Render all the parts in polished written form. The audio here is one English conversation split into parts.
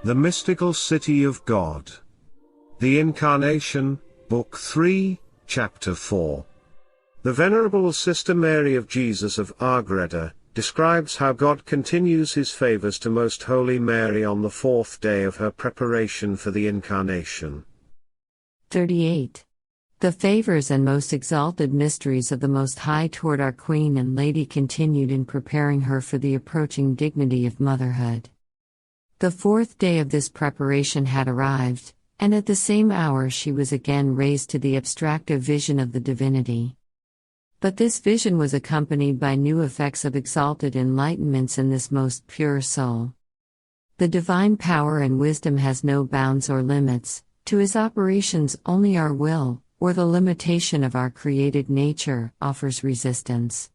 The Mystical City of God. The Incarnation, Book 3, Chapter 4. The Venerable Sister Mary of Jesus of Ágreda describes how God continues his favors to Most Holy Mary on the fourth day of her preparation for the Incarnation. 38. The favors and most exalted mysteries of the Most High toward our Queen and Lady continued in preparing her for the approaching dignity of motherhood. The fourth day of this preparation had arrived, and at the same hour she was again raised to the abstractive vision of the divinity. But this vision was accompanied by new effects of exalted enlightenments in this most pure soul. The divine power and wisdom has no bounds or limits, to his operations only our will, or the limitation of our created nature, offers resistance.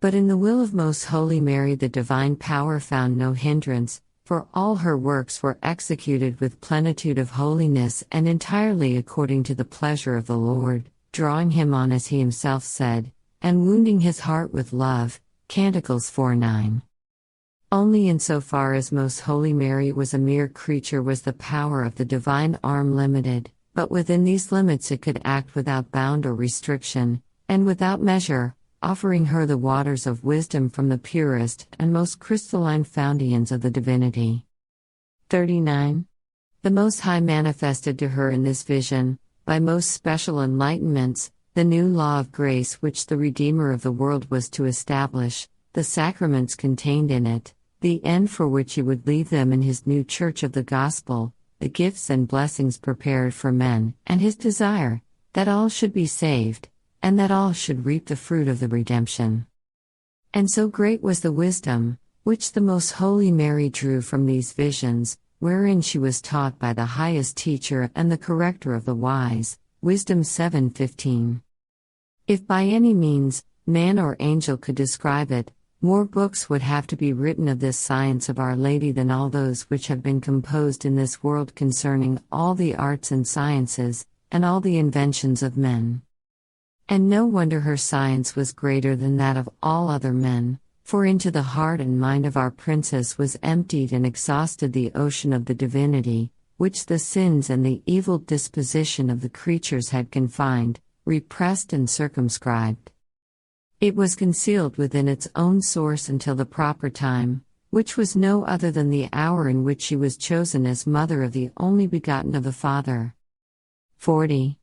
But in the will of Most Holy Mary the divine power found no hindrance, for all her works were executed with plenitude of holiness and entirely according to the pleasure of the Lord, drawing him on as he himself said, and wounding his heart with love. Canticles 4:9. Only in so far as Most Holy Mary was a mere creature was the power of the divine arm limited, but within these limits it could act without bound or restriction, and without measure, offering her the waters of wisdom from the purest and most crystalline fountains of the divinity. 39. The Most High manifested to her in this vision, by most special enlightenments, the new law of grace which the Redeemer of the world was to establish, the sacraments contained in it, the end for which he would leave them in his new church of the gospel, the gifts and blessings prepared for men, and his desire, that all should be saved, and that all should reap the fruit of the redemption. And so great was the wisdom, which the Most Holy Mary drew from these visions, wherein she was taught by the highest teacher and the corrector of the wise, Wisdom 7:15. If by any means, man or angel could describe it, more books would have to be written of this science of Our Lady than all those which have been composed in this world concerning all the arts and sciences, and all the inventions of men. And no wonder her science was greater than that of all other men, for into the heart and mind of our princess was emptied and exhausted the ocean of the divinity, which the sins and the evil disposition of the creatures had confined, repressed and circumscribed. It was concealed within its own source until the proper time, which was no other than the hour in which she was chosen as mother of the only begotten of the Father. 40.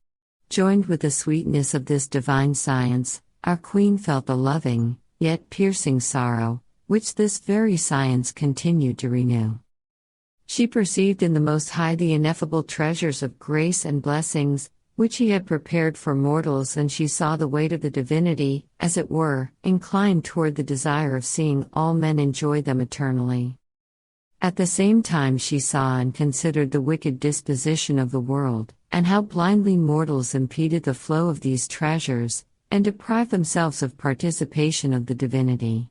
Joined with the sweetness of this divine science, our Queen felt the loving, yet piercing sorrow, which this very science continued to renew. She perceived in the Most High the ineffable treasures of grace and blessings, which he had prepared for mortals, and she saw the weight of the divinity, as it were, inclined toward the desire of seeing all men enjoy them eternally. At the same time she saw and considered the wicked disposition of the world, and how blindly mortals impeded the flow of these treasures, and deprived themselves of participation of the divinity.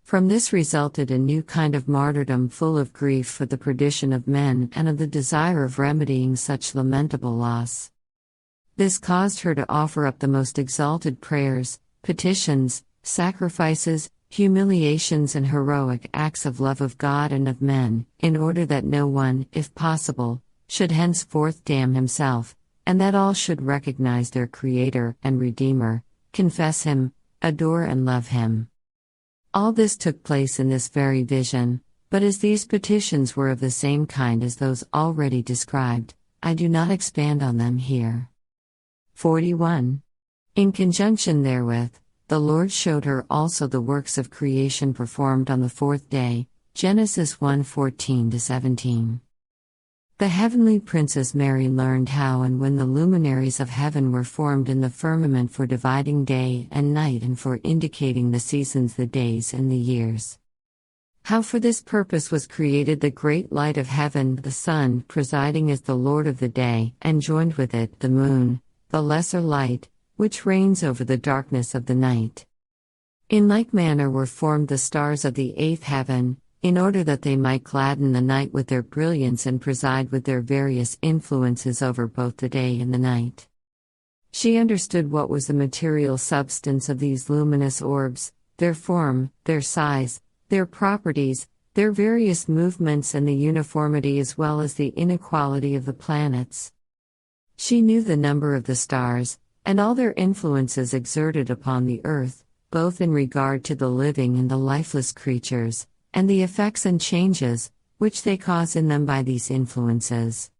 From this resulted a new kind of martyrdom full of grief for the perdition of men and of the desire of remedying such lamentable loss. This caused her to offer up the most exalted prayers, petitions, sacrifices, humiliations and heroic acts of love of God and of men, in order that no one, if possible, should henceforth damn himself, and that all should recognize their Creator and Redeemer, confess Him, adore and love Him. All this took place in this very vision, but as these petitions were of the same kind as those already described, I do not expand on them here. 41. In conjunction therewith, the Lord showed her also the works of creation performed on the fourth day, Genesis 1:14-17. The heavenly Princess Mary learned how and when the luminaries of heaven were formed in the firmament for dividing day and night and for indicating the seasons, the days and the years. How for this purpose was created the great light of heaven, the sun presiding as the Lord of the day, and joined with it the moon, the lesser light, which reigns over the darkness of the night. In like manner were formed the stars of the eighth heaven, in order that they might gladden the night with their brilliance and preside with their various influences over both the day and the night. She understood what was the material substance of these luminous orbs, their form, their size, their properties, their various movements and the uniformity as well as the inequality of the planets. She knew the number of the stars, and all their influences exerted upon the earth, both in regard to the living and the lifeless creatures, and the effects and changes, which they cause in them by these influences.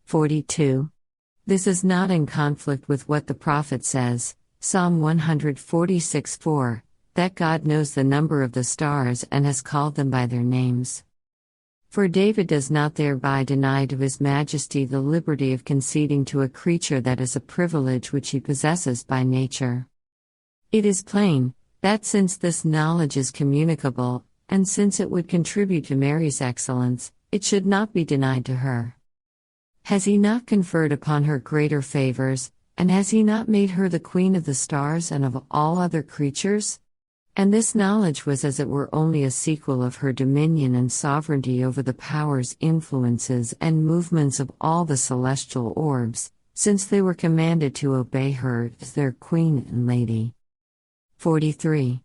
42. This is not in conflict with what the prophet says, Psalm 146:4, that God knows the number of the stars and has called them by their names. For David does not thereby deny to his majesty the liberty of conceding to a creature that is a privilege which he possesses by nature. It is plain, that since this knowledge is communicable, and since it would contribute to Mary's excellence, it should not be denied to her. Has he not conferred upon her greater favors, and has he not made her the queen of the stars and of all other creatures? And this knowledge was as it were only a sequel of her dominion and sovereignty over the powers, influences, and movements of all the celestial orbs, since they were commanded to obey her as their queen and lady. 43.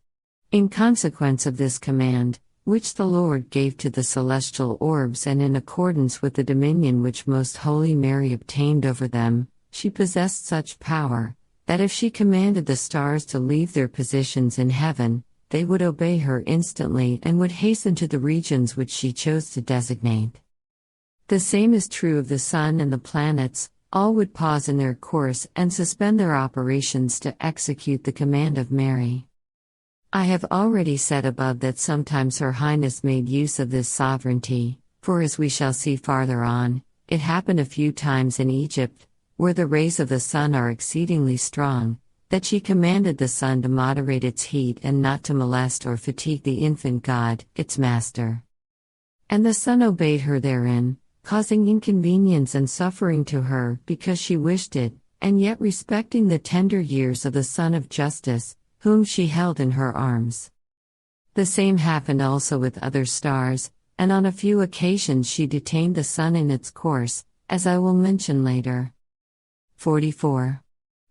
In consequence of this command, which the Lord gave to the celestial orbs and in accordance with the dominion which Most Holy Mary obtained over them, she possessed such power, that if she commanded the stars to leave their positions in heaven, they would obey her instantly and would hasten to the regions which she chose to designate. The same is true of the sun and the planets, all would pause in their course and suspend their operations to execute the command of Mary. I have already said above that sometimes Her Highness made use of this sovereignty, for as we shall see farther on, it happened a few times in Egypt, where the rays of the sun are exceedingly strong, that she commanded the sun to moderate its heat and not to molest or fatigue the infant God, its master. And the sun obeyed her therein, causing inconvenience and suffering to her because she wished it, and yet respecting the tender years of the Son of Justice, whom she held in her arms. The same happened also with other stars, and on a few occasions she detained the sun in its course, as I will mention later. 44.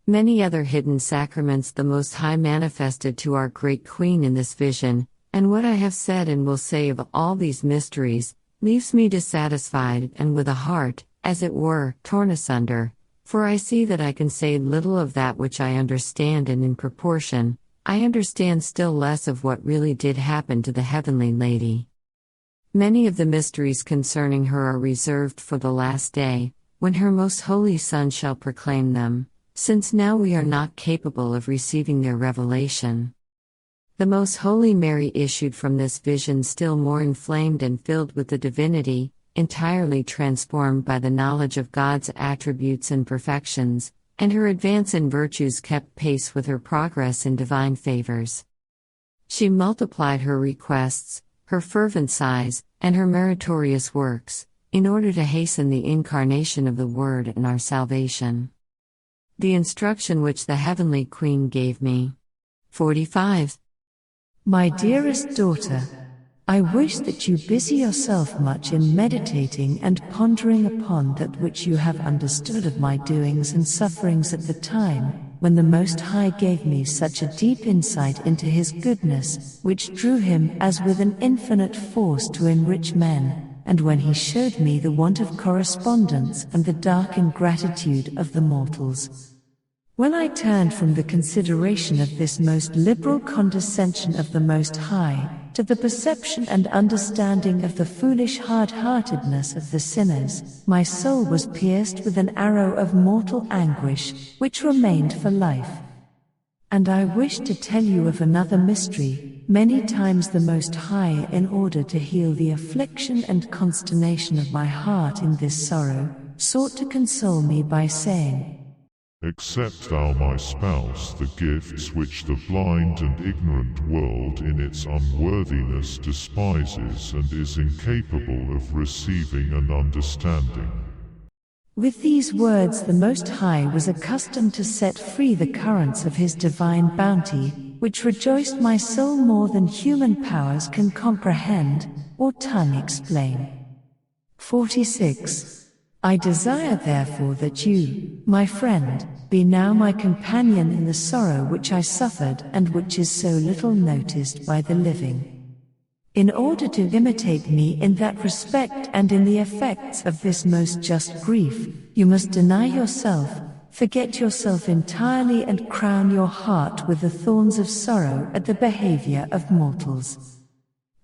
Many other hidden sacraments the Most High manifested to our great Queen in this vision, and what I have said and will say of all these mysteries, leaves me dissatisfied and with a heart, as it were, torn asunder, for I see that I can say little of that which I understand, and in proportion, I understand still less of what really did happen to the Heavenly Lady. Many of the mysteries concerning her are reserved for the last day, when her most holy Son shall proclaim them, since now we are not capable of receiving their revelation. The Most Holy Mary issued from this vision still more inflamed and filled with the divinity, entirely transformed by the knowledge of God's attributes and perfections, and her advance in virtues kept pace with her progress in divine favors. She multiplied her requests, her fervent sighs, and her meritorious works, in order to hasten the incarnation of the Word and our salvation. The instruction which the Heavenly Queen gave me. 45. My dearest daughter, I wish that you busy yourself much in meditating and pondering upon that which you have understood of my doings and sufferings at the time, when the Most High gave me such a deep insight into His goodness, which drew Him as with an infinite force to enrich men, and when He showed me the want of correspondence and the dark ingratitude of the mortals. When I turned from the consideration of this most liberal condescension of the Most High, to the perception and understanding of the foolish hard-heartedness of the sinners, my soul was pierced with an arrow of mortal anguish, which remained for life. And I wish to tell you of another mystery. Many times the Most High, in order to heal the affliction and consternation of my heart in this sorrow, sought to console me by saying, Accept thou, my spouse, the gifts which the blind and ignorant world in its unworthiness despises and is incapable of receiving and understanding. With these words the Most High was accustomed to set free the currents of His divine bounty, which rejoiced my soul more than human powers can comprehend, or tongue explain. 46. I desire therefore that you, my friend, be now my companion in the sorrow which I suffered and which is so little noticed by the living. In order to imitate me in that respect and in the effects of this most just grief, you must deny yourself, forget yourself entirely and crown your heart with the thorns of sorrow at the behavior of mortals.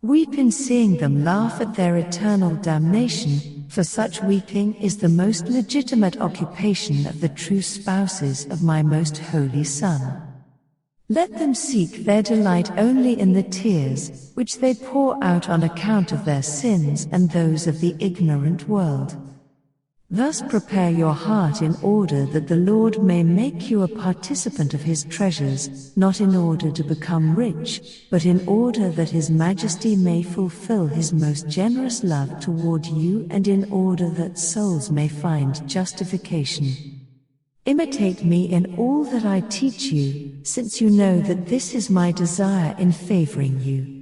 Weep in seeing them laugh at their eternal damnation, for such weeping is the most legitimate occupation of the true spouses of my most holy Son. Let them seek their delight only in the tears, which they pour out on account of their sins and those of the ignorant world. Thus prepare your heart in order that the Lord may make you a participant of His treasures, not in order to become rich, but in order that His Majesty may fulfill His most generous love toward you and in order that souls may find justification. Imitate me in all that I teach you, since you know that this is my desire in favoring you.